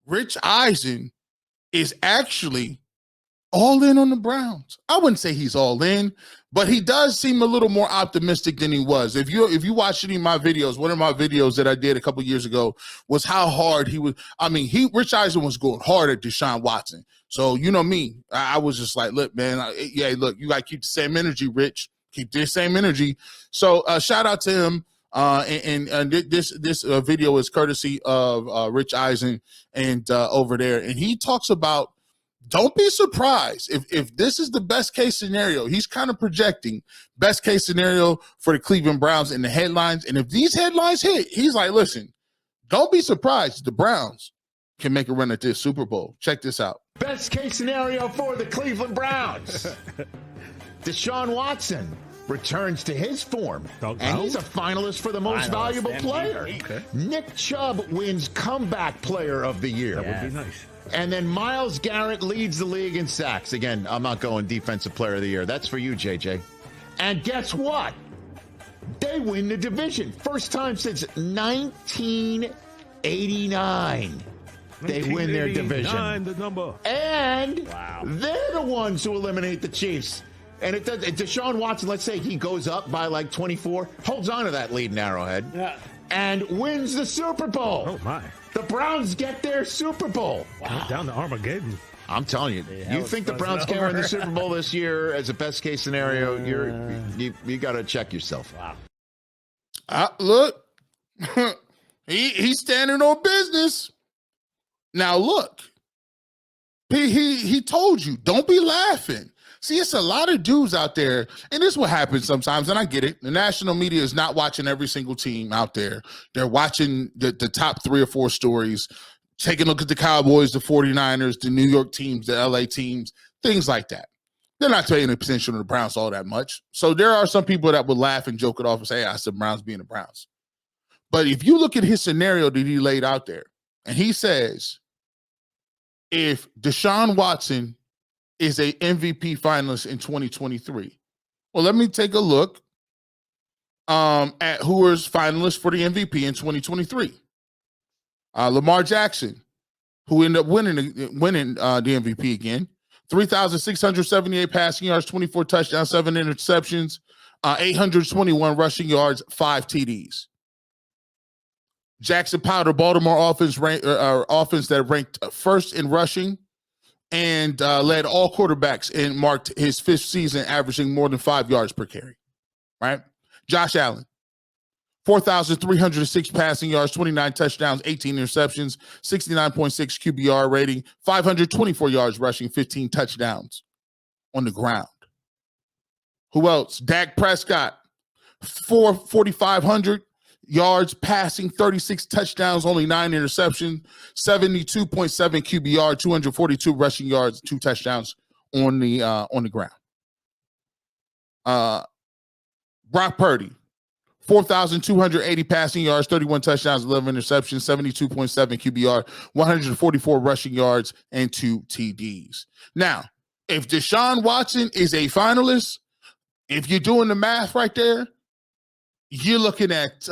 Rich Eisen is actually all in on the Browns. I wouldn't say he's all in, but he does seem a little more optimistic than he was. If you watch any of my videos, one of my videos that I did a couple years ago was how hard he was. I mean, Rich Eisen was going hard at Deshaun Watson. So you know me, I was just like, look, man, look, you got to keep the same energy, Rich. Keep the same energy. So shout out to him. And this video is courtesy of Rich Eisen and over there, and he talks about, don't be surprised if this is the best case scenario. He's kind of projecting best case scenario for the Cleveland Browns in the headlines, and if these headlines hit, he's like, listen, don't be surprised the Browns can make a run at this Super Bowl. Check this out. Best case scenario for the Cleveland Browns. Deshaun Watson returns to his form, and he's a finalist for the most valuable player. Okay. Nick Chubb wins comeback player of the year. That would be nice. And then Myles Garrett leads the league in sacks. Again, I'm not going defensive player of the year. That's for you, JJ. And guess what? They win the division. First time since 1989. They win their division. The number. And they're the ones who eliminate the Chiefs. And Deshaun Watson, let's say he goes up by like 24, holds on to that lead in Arrowhead, and wins the Super Bowl. Oh, my. The Browns get their Super Bowl. Wow. Down to Armageddon. I'm telling you, you think the Browns can win the Super Bowl this year as a best case scenario, you got to check yourself. Wow. Look, he's standing on business. Now, look, he told you, don't be laughing. See, it's a lot of dudes out there, and this is what happens sometimes, and I get it. The national media is not watching every single team out there. They're watching the top 3 or 4 stories, taking a look at the Cowboys, the 49ers, the New York teams, the LA teams, things like that. They're not paying attention to the Browns all that much. So there are some people that would laugh and joke it off and say, I said Browns being the Browns. But if you look at his scenario that he laid out there, and he says, if Deshaun Watson is a MVP finalist in 2023. Well, let me take a look at who was finalists for the MVP in 2023. Lamar Jackson, who ended up winning the MVP again. 3,678 passing yards, 24 touchdowns, 7 interceptions, 821 rushing yards, 5 TDs. Jackson Powder, Baltimore offense that ranked first in rushing, and led all quarterbacks and marked his 5th season averaging more than 5 yards per carry, right? Josh Allen, 4,306 passing yards, 29 touchdowns, 18 interceptions, 69.6 QBR rating, 524 yards rushing, 15 touchdowns on the ground. Who else? Dak Prescott, 4,500 yards passing, 36 touchdowns, only 9 interceptions, 72.7 QBR, 242 rushing yards, 2 touchdowns on the ground. Brock Purdy, 4,280 passing yards, 31 touchdowns, 11 interceptions, 72.7 QBR, 144 rushing yards, and 2 TDs. Now, if Deshaun Watson is a finalist, if you're doing the math right there, you're looking at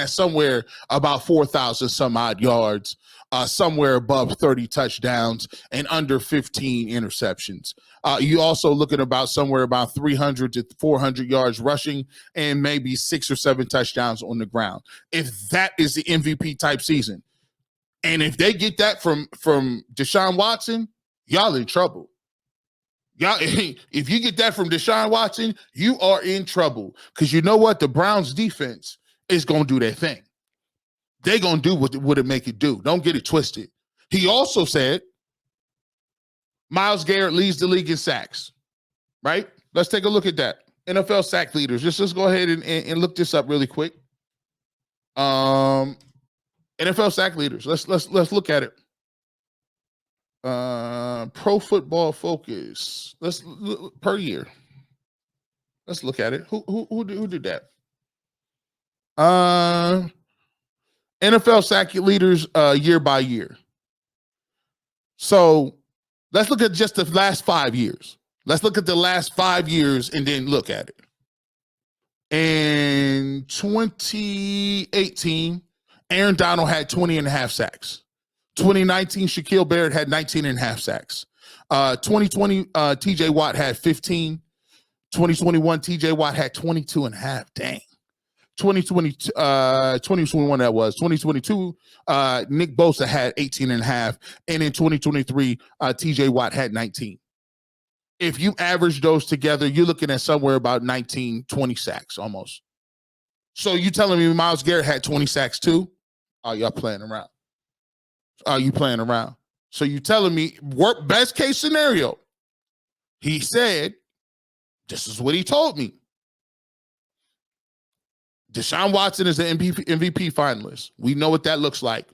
somewhere about 4,000 some odd yards, somewhere above 30 touchdowns, and under 15 interceptions. You also looking about somewhere about 300 to 400 yards rushing, and maybe 6 or 7 touchdowns on the ground. If that is the MVP type season, and if they get that from Deshaun Watson, y'all in trouble. Y'all, if you get that from Deshaun Watson, you are in trouble. Because you know what? The Browns defense is going to do their thing. They're going to do what it make it do. Don't get it twisted. He also said Myles Garrett leads the league in sacks, right? Let's take a look at that. NFL sack leaders. Let's go ahead and look this up really quick. NFL sack leaders. Let's look at it. Pro Football Focus. Let's per year. Let's look at it. Who did that? NFL sack leaders year by year. So let's look at just the last 5 years. Let's look at the last 5 years and then look at it. In 2018, Aaron Donald had 20 and a half sacks. 2019, Shaquille Barrett had 19 and a half sacks. 2020, TJ Watt had 15. 2021, TJ Watt had 22 and a half. Dang. 2021 that was. 2022, Nick Bosa had 18 and a half. And in 2023, TJ Watt had 19. If you average those together, you're looking at somewhere about 19, 20 sacks almost. So you telling me Myles Garrett had 20 sacks too? Oh, y'all playing around. Are you playing around? So you telling me best case scenario? He said, this is what he told me. Deshaun Watson is the MVP finalist. We know what that looks like.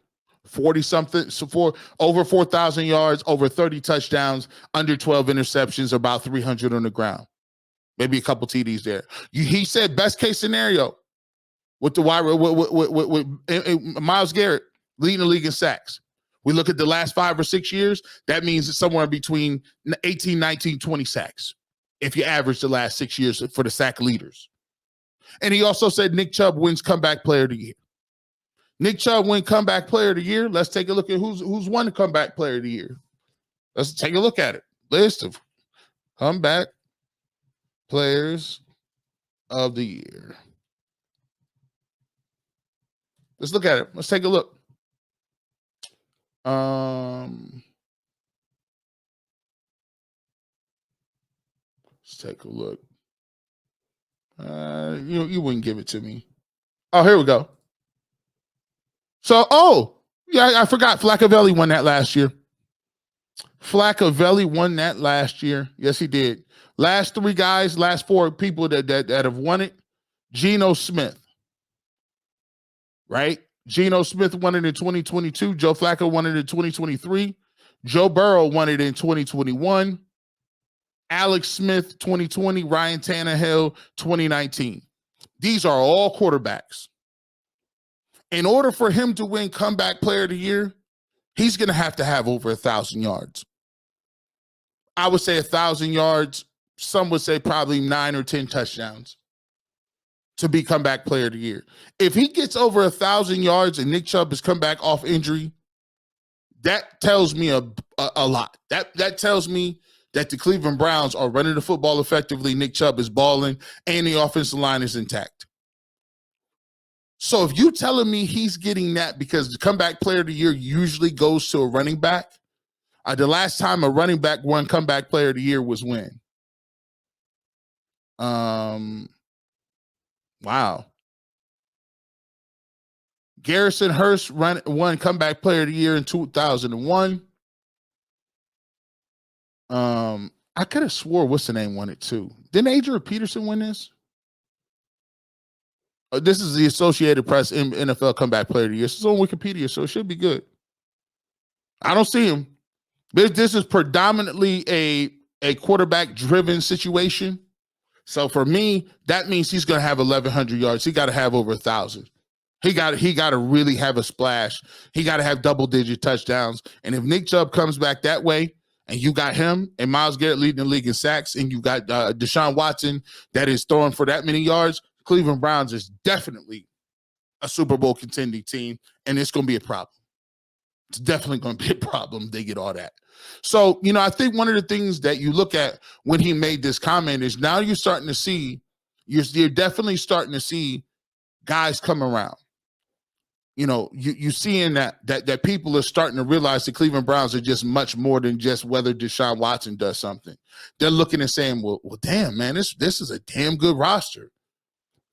40-something, so over 4,000 yards, over 30 touchdowns, under 12 interceptions, about 300 on the ground. Maybe a couple TDs there. He said best case scenario with the with Myles Garrett leading the league in sacks. We look at the last 5 or 6 years, that means it's somewhere between 18, 19, 20 sacks if you average the last 6 years for the sack leaders. And he also said Nick Chubb wins comeback player of the year. Nick Chubb win comeback player of the year. Let's take a look at who's won the comeback player of the year. Let's take a look at it. List of comeback players of the year. Let's look at it. Let's take a look. Let's take a look. You wouldn't give it to me. Oh, here we go. So, yeah, I forgot. Flaccavelli won that last year. Flaccavelli won that last year. Yes, he did. Last 3 guys, last 4 people that have won it. Geno Smith. Right? Geno Smith won it in 2022. Joe Flacco won it in 2023. Joe Burrow won it in 2021. Alex Smith, 2020. Ryan Tannehill, 2019. These are all quarterbacks. In order for him to win comeback player of the year, he's going to have over 1,000 yards. I would say 1,000 yards. Some would say probably 9 or 10 touchdowns to be comeback player of the year. If he gets over 1,000 yards and Nick Chubb has come back off injury, that tells me a lot. That tells me that the Cleveland Browns are running the football effectively. Nick Chubb is balling, and the offensive line is intact. So if you telling me he's getting that because the comeback player of the year usually goes to a running back, the last time a running back won comeback player of the year was when? Wow. Garrison Hurst won comeback player of the year in 2001. I could have swore what's the name won it too. Didn't Adrian Peterson win this? This is the Associated Press NFL comeback player of the year. This is on Wikipedia, so it should be good. I don't see him. This is predominantly a quarterback-driven situation. So for me, that means he's going to have 1,100 yards. He got to have over 1,000. He got to really have a splash. He got to have double-digit touchdowns. And if Nick Chubb comes back that way, and you got him and Myles Garrett leading the league in sacks, and you got Deshaun Watson that is throwing for that many yards, Cleveland Browns is definitely a Super Bowl contending team, and it's going to be a problem. It's definitely going to be a problem. They get all that. So, I think one of the things that you look at when he made this comment is now you're starting to see, you're definitely starting to see guys come around. You seeing that people are starting to realize the Cleveland Browns are just much more than just whether Deshaun Watson does something. They're looking and saying, well, damn, man, this is a damn good roster.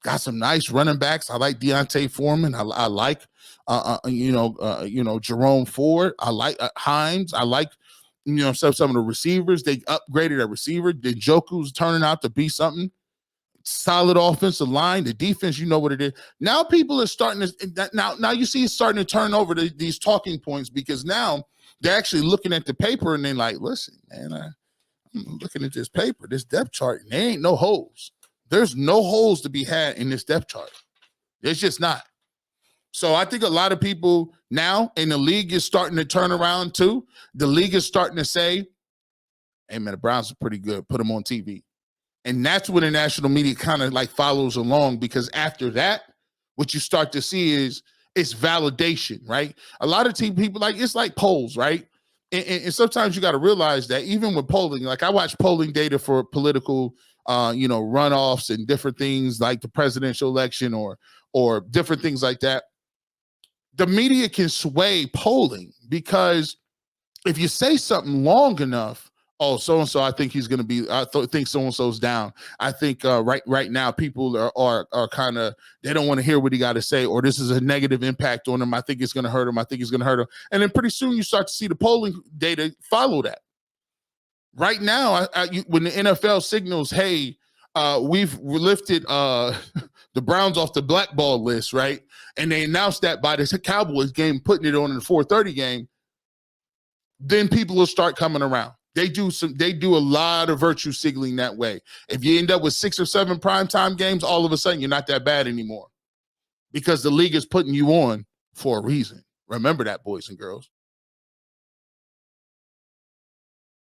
Got some nice running backs. I like Deontay Foreman. I like, Jerome Ford. I like Hines. I like, some of the receivers. They upgraded a receiver. Njoku's turning out to be something. Solid offensive line. The defense, you know what it is. Now people are starting to, now you see it's starting to turn over these talking points because now they're actually looking at the paper and they're like, listen, man, I'm looking at this paper, this depth chart, and there ain't no holes. There's no holes to be had in this depth chart. There's just not. So I think a lot of people now in the league is starting to turn around too. The league is starting to say, hey, man, the Browns are pretty good. Put them on TV. And that's when the national media kind of like follows along because after that, what you start to see is, It's validation, right? A lot of people, like, it's like polls, right? And sometimes you got to realize that even with polling, like I watch polling data for political, runoffs and different things like the presidential election or different things like that. The media can sway polling because if you say something long enough, oh, so-and-so, I think he's going to be, think so-and-so's down. I think right now people are kind of, they don't want to hear what he got to say, or this is a negative impact on him. I think it's going to hurt him. I think it's going to hurt him. And then pretty soon you start to see the polling data follow that. Right now, when the NFL signals, hey, we've lifted the Browns off the blackball list, right? And they announced that by the Cowboys game, putting it on in the 4:30 game, then people will start coming around. They do a lot of virtue signaling that way. If you end up with 6 or 7 primetime games, all of a sudden you're not that bad anymore because the league is putting you on for a reason. Remember that, boys and girls.